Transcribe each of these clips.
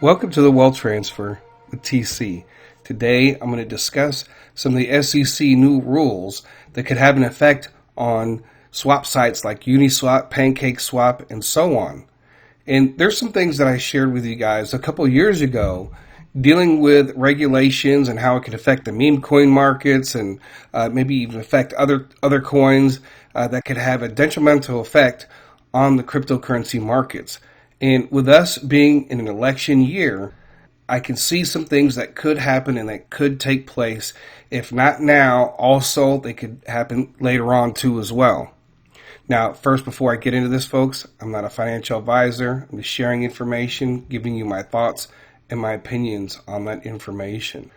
Welcome to the Wealth Transfer with TC. Today I'm going to discuss some of the SEC new rules that could have an effect on swap sites like Uniswap, PancakeSwap, and so on. And there's some things that I shared with you guys a couple years ago dealing with regulations and how it could affect the meme coin markets and maybe even affect other coins that could have a detrimental effect on the cryptocurrency markets. And with us being in an election year, I can see some things that could happen and that could take place. If not now, also they could happen later on too as well. Now, first, before I get into this, folks, I'm not a financial advisor. I'm just sharing information, giving you my thoughts and my opinions on that information.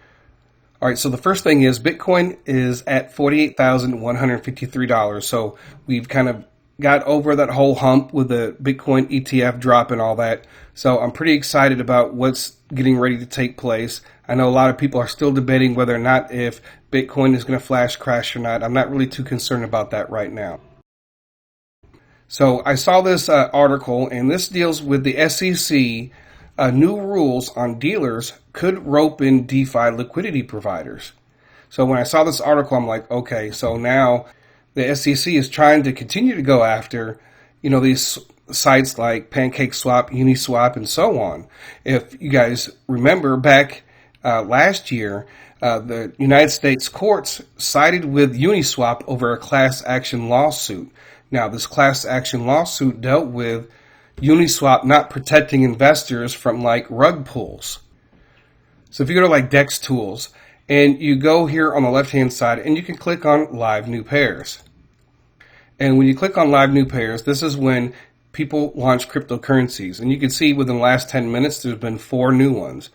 All right, so the first thing is Bitcoin is at $48,153. So we've kind of got over that whole hump with the Bitcoin ETF drop and all that. So I'm pretty excited about what's getting ready to take place. I know a lot of people are still debating whether or not if Bitcoin is going to flash crash or not. I'm not really too concerned about that right now. So I saw this article, and this deals with the SEC new rules on dealers could rope in DeFi liquidity providers. So when I saw this article, I'm like, okay, so now the SEC is trying to continue to go after, these sites like PancakeSwap, Uniswap, and so on. If you guys remember back last year, the United States courts sided with Uniswap over a class action lawsuit. Now, this class action lawsuit dealt with Uniswap not protecting investors from like rug pulls. So if you go to like Dex Tools, and you go here on the left-hand side, and you can click on Live New Pairs. And when you click on Live New Pairs, this is when people launch cryptocurrencies. And you can see within the last 10 minutes, there's been 4 new ones,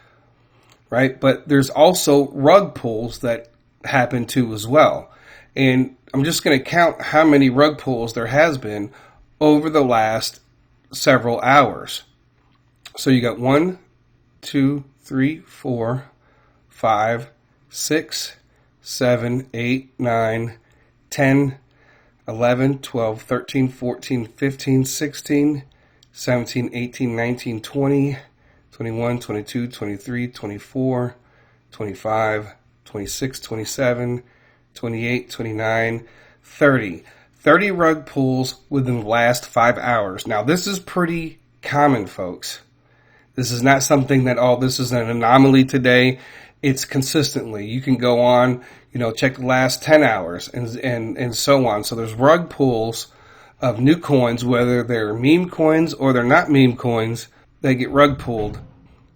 right? But there's also rug pulls that happen too as well. And I'm just going to count how many rug pulls there has been over the last several hours. So you got 1, 2, 3, 4, 5, 6, 7, 8, 9, 10, 11, 12, 13, 14, 15, 16, 17, 18, 19, 20, 21, 22, 23, 24, 25, 26, 27, 28, 29, 30. 30 rug pulls within the last 5 hours. Now, this is pretty common, folks. This is not something that, this is an anomaly today. It's consistently. You can go on, check the last 10 hours and so on. So there's rug pulls of new coins, whether they're meme coins or they're not meme coins, they get rug pulled.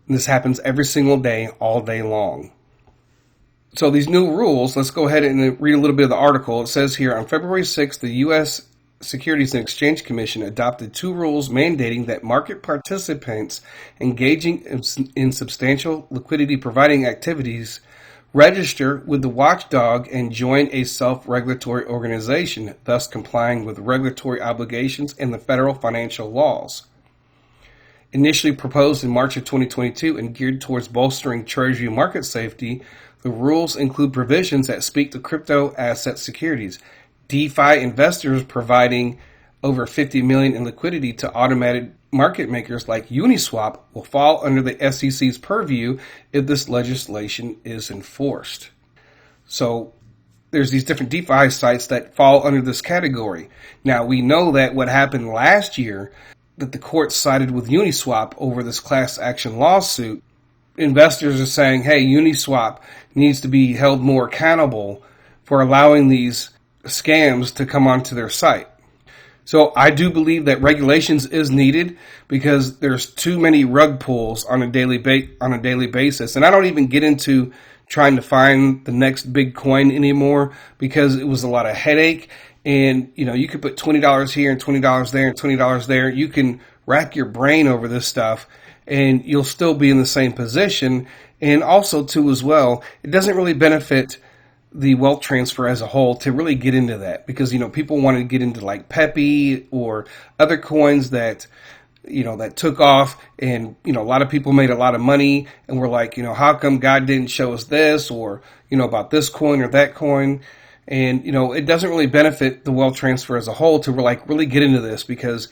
And this happens every single day, all day long. So these new rules, let's go ahead and read a little bit of the article. It says here, on February 6th, the U.S. Securities and Exchange Commission adopted 2 rules mandating that market participants engaging in substantial liquidity providing activities register with the watchdog and join a self-regulatory organization, thus complying with regulatory obligations and the federal financial laws. Initially proposed in March of 2022 and geared towards bolstering Treasury market safety, the rules include provisions that speak to crypto asset securities. DeFi investors providing over $50 million in liquidity to automated market makers like Uniswap will fall under the SEC's purview if this legislation is enforced. So there's these different DeFi sites that fall under this category. Now, we know that what happened last year, that the court sided with Uniswap over this class action lawsuit. Investors are saying, hey, Uniswap needs to be held more accountable for allowing these scams to come onto their site. So I do believe that regulations is needed because there's too many rug pulls on a daily basis. And I don't even get into trying to find the next big coin anymore because it was a lot of headache. And, you could put $20 here and $20 there and $20 there. You can rack your brain over this stuff and you'll still be in the same position. And also, too, as well, it doesn't really benefit the wealth transfer as a whole to really get into that because, people want to get into like Pepe or other coins that, that took off and, a lot of people made a lot of money and we're like, how come God didn't show us this or, about this coin or that coin? And, it doesn't really benefit the wealth transfer as a whole to really get into this because,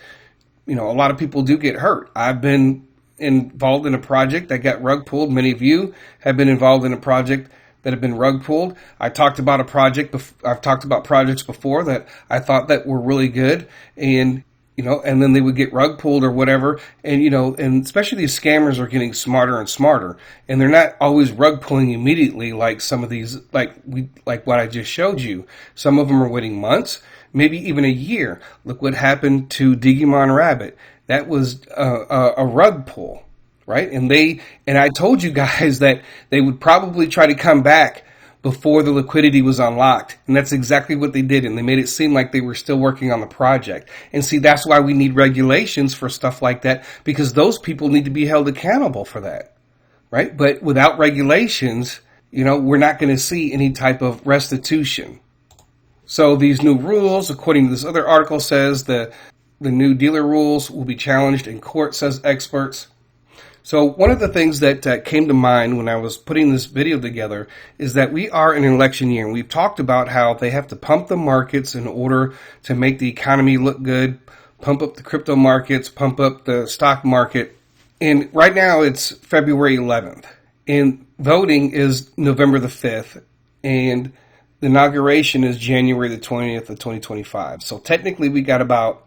a lot of people do get hurt. I've been involved in a project that got rug pulled. Many of you have been involved in a project that have been rug pulled. I've talked about projects before that I thought that were really good, and and then they would get rug pulled or whatever. And, and especially these scammers are getting smarter and smarter, and they're not always rug pulling immediately like some of these, like what I just showed you. Some of them are waiting months, maybe even a year. Look what happened to Digimon Rabbit. That was a rug pull, right? And I told you guys that they would probably try to come back before the liquidity was unlocked. And that's exactly what they did. And they made it seem like they were still working on the project. And see, that's why we need regulations for stuff like that, because those people need to be held accountable for that, right? But without regulations, we're not going to see any type of restitution. So these new rules, according to this other article, says the new dealer rules will be challenged in court, says experts. So one of the things that came to mind when I was putting this video together is that we are in an election year, and we've talked about how they have to pump the markets in order to make the economy look good, pump up the crypto markets, pump up the stock market. And right now it's February 11th, and voting is November the 5th, and the inauguration is January the 20th of 2025. So technically we got about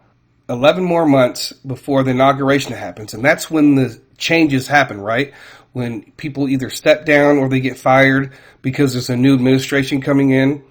11 more months before the inauguration happens, and that's when the changes happen, right? When people either step down or they get fired because there's a new administration coming in.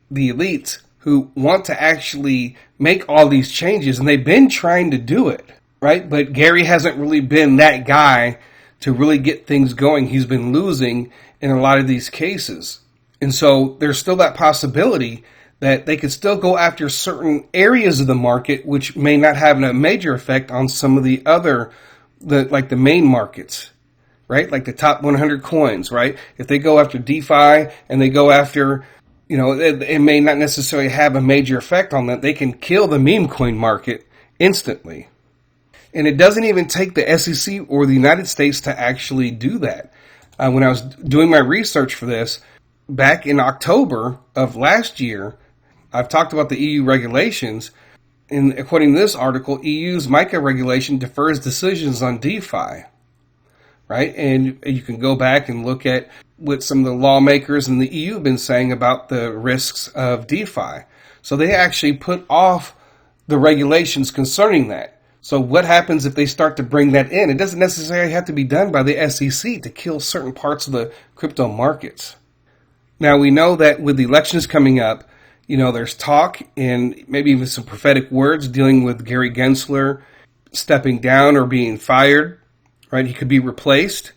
The elites who want to actually make all these changes, and they've been trying to do it, right? But Gary hasn't really been that guy to really get things going. He's been losing in a lot of these cases. And so there's still that possibility that they could still go after certain areas of the market, which may not have a major effect on some of the other, like the main markets, right? Like the top 100 coins, right? If they go after DeFi and they go after, it may not necessarily have a major effect on that. They can kill the meme coin market instantly. And it doesn't even take the SEC or the United States to actually do that. When I was doing my research for this, back in October of last year, I've talked about the EU regulations, and according to this article, EU's MiCA regulation defers decisions on DeFi, right? And you can go back and look at what some of the lawmakers in the EU have been saying about the risks of DeFi. So they actually put off the regulations concerning that. So what happens if they start to bring that in? It doesn't necessarily have to be done by the SEC to kill certain parts of the crypto markets. Now, we know that with the elections coming up, there's talk and maybe even some prophetic words dealing with Gary Gensler stepping down or being fired, right? He could be replaced.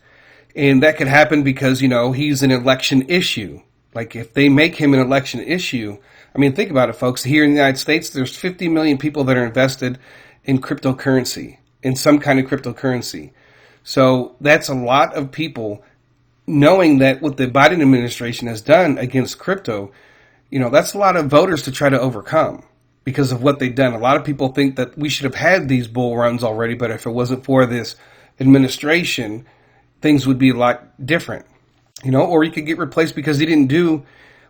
And that could happen because, he's an election issue. Like if they make him an election issue, think about it, folks. Here in the United States, there's 50 million people that are invested in cryptocurrency, in some kind of cryptocurrency. So that's a lot of people knowing that what the Biden administration has done against crypto, that's a lot of voters to try to overcome because of what they've done. A lot of people think that we should have had these bull runs already, but if it wasn't for this administration, things would be a lot different, or he could get replaced because he didn't do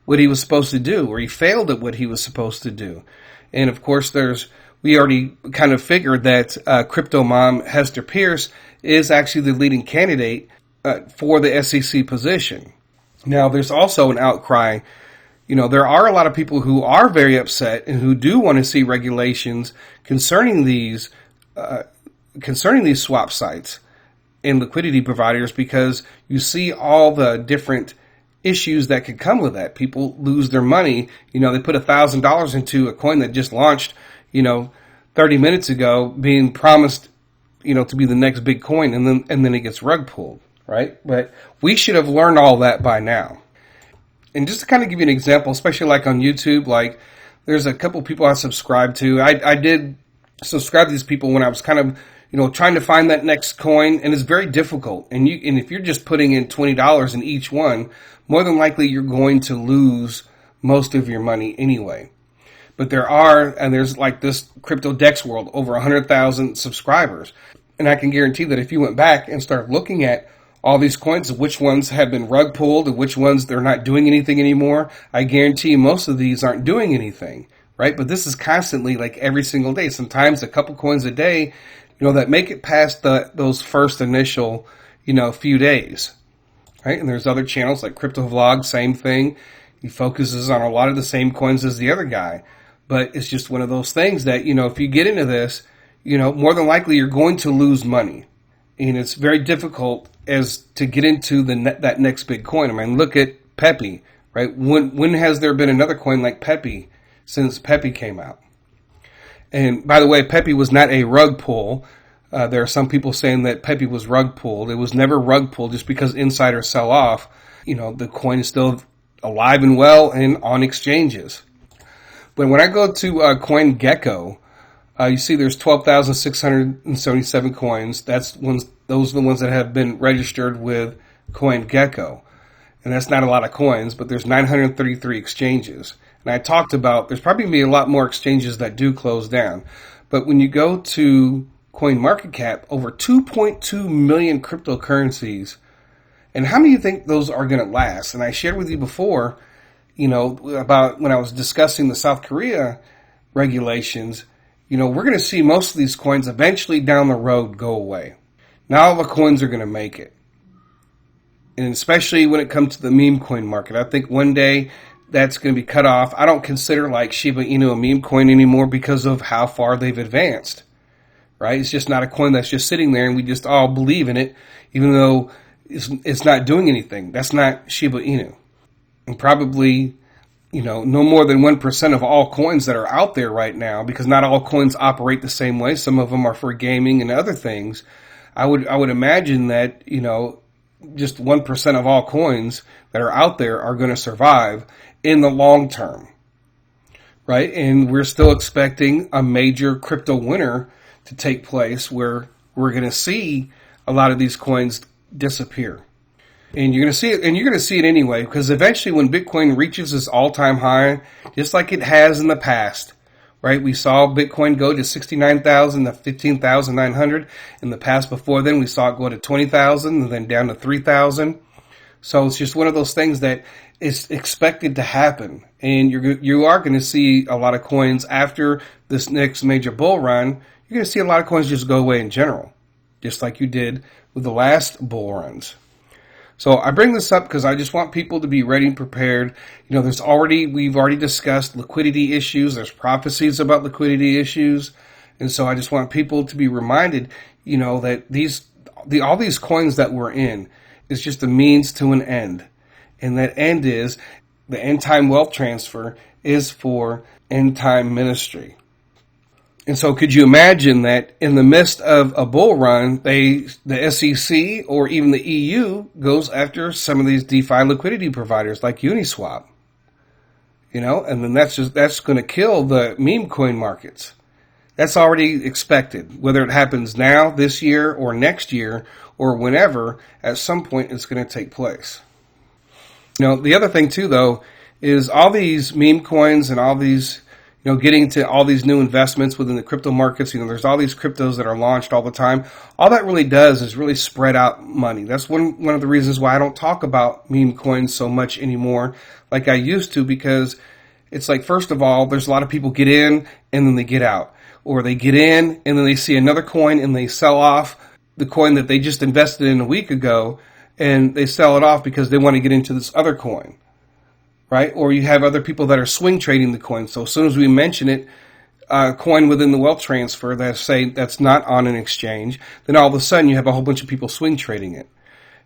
what he was supposed to do, or he failed at what he was supposed to do. And of course, we already kind of figured that crypto mom Hester Pierce is actually the leading candidate for the SEC position. Now, there's also an outcry. There are a lot of people who are very upset and who do want to see regulations concerning these swap sites and liquidity providers, because you see all the different issues that could come with that. People lose their money. They put $1,000 into a coin that just launched, 30 minutes ago, being promised, to be the next big coin, and then it gets rug pulled, right? But we should have learned all that by now. And just to kind of give you an example, especially like on YouTube, like there's a couple people I subscribe to. I did subscribe to these people when I was kind of, trying to find that next coin, and it's very difficult. And if you're just putting in $20 in each one, more than likely you're going to lose most of your money anyway. But there's like this Crypto Dex World, over 100,000 subscribers. And I can guarantee that if you went back and started looking at all these coins, which ones have been rug pulled and which ones they're not doing anything anymore, I guarantee most of these aren't doing anything, right? But this is constantly, like every single day, sometimes a couple coins a day, that make it past those first initial, few days. Right? And there's other channels like Crypto Vlog, same thing. He focuses on a lot of the same coins as the other guy. But it's just one of those things that, if you get into this, more than likely you're going to lose money. And it's very difficult as to get into that next big coin. I mean, look at Pepe, right? When has there been another coin like Pepe since Pepe came out? And by the way, Pepe was not a rug pull. There are some people saying that Pepe was rug pulled. It was never rug pulled just because insiders sell off. The coin is still alive and well and on exchanges. But when I go to CoinGecko, you see there's 12,677 coins. Those are the ones that have been registered with CoinGecko. And that's not a lot of coins, but there's 933 exchanges. And I talked about there's probably going to be a lot more exchanges that do close down. But when you go to CoinMarketCap, over 2.2 million cryptocurrencies. And how many do you think those are going to last? And I shared with you before, about when I was discussing the South Korea regulations, we're going to see most of these coins eventually down the road go away. Not all the coins are going to make it. And especially when it comes to the meme coin market, I think one day that's going to be cut off. I don't consider like Shiba Inu a meme coin anymore because of how far they've advanced. Right? It's just not a coin that's just sitting there and we just all believe in it, even though it's not doing anything. That's not Shiba Inu. And probably, no more than 1% of all coins that are out there right now, because not all coins operate the same way. Some of them are for gaming and other things. I would imagine that, just 1% of all coins that are out there are going to survive in the long term. Right? And we're still expecting a major crypto winter to take place where we're going to see a lot of these coins disappear. And you're going to see it, and you're going to see it anyway, because eventually when Bitcoin reaches its all-time high, just like it has in the past, right? We saw Bitcoin go to 69,000 to 15,900. In the past before then, we saw it go to 20,000 and then down to 3,000. So it's just one of those things that is expected to happen. And you are going to see a lot of coins after this next major bull run. You're going to see a lot of coins just go away in general, just like you did with the last bull runs. So I bring this up because I just want people to be ready and prepared. We've already discussed liquidity issues. There's prophecies about liquidity issues. And so I just want people to be reminded, that all these coins that we're in is just a means to an end. And that end is the end time wealth transfer is for end time ministry. And so could you imagine that in the midst of a bull run, the SEC or even the EU goes after some of these DeFi liquidity providers like Uniswap? And then that's going to kill the meme coin markets. That's already expected. Whether it happens now, this year, or next year, or whenever, at some point it's going to take place. The other thing too, though, is all these meme coins and all these getting to all these new investments within the crypto markets. There's all these cryptos that are launched all the time. All that really does is really spread out money. That's one of the reasons why I don't talk about meme coins so much anymore like I used to, because it's like, first of all, there's a lot of people get in and then they get out. Or they get in and then they see another coin and they sell off the coin that they just invested in a week ago, and they sell it off because they want to get into this other coin. Right? Or you have other people that are swing trading the coin. So as soon as we mention it, coin within the wealth transfer that's not on an exchange, then all of a sudden you have a whole bunch of people swing trading it.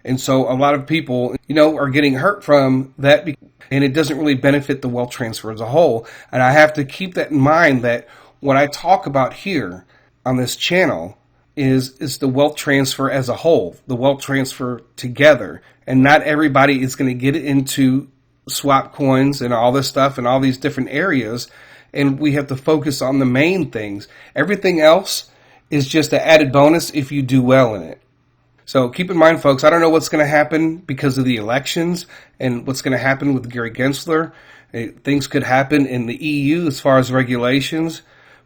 And so a lot of people, are getting hurt from that, and it doesn't really benefit the wealth transfer as a whole. And I have to keep that in mind, that what I talk about here on this channel is the wealth transfer as a whole, the wealth transfer together. And not everybody is going to get into swap coins and all this stuff and all these different areas, and we have to focus on the main things. Everything else is just an added bonus if you do well in it. So keep in mind, folks, I don't know what's going to happen because of the elections and what's going to happen with Gary Gensler. Things could happen in the EU as far as regulations,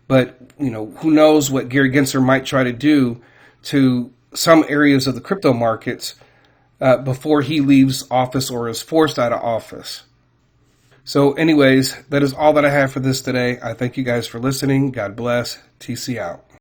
but who knows what Gary Gensler might try to do to some areas of the crypto markets before he leaves office or is forced out of office. So anyways, that is all that I have for this today. I thank you guys for listening. God bless. TC out.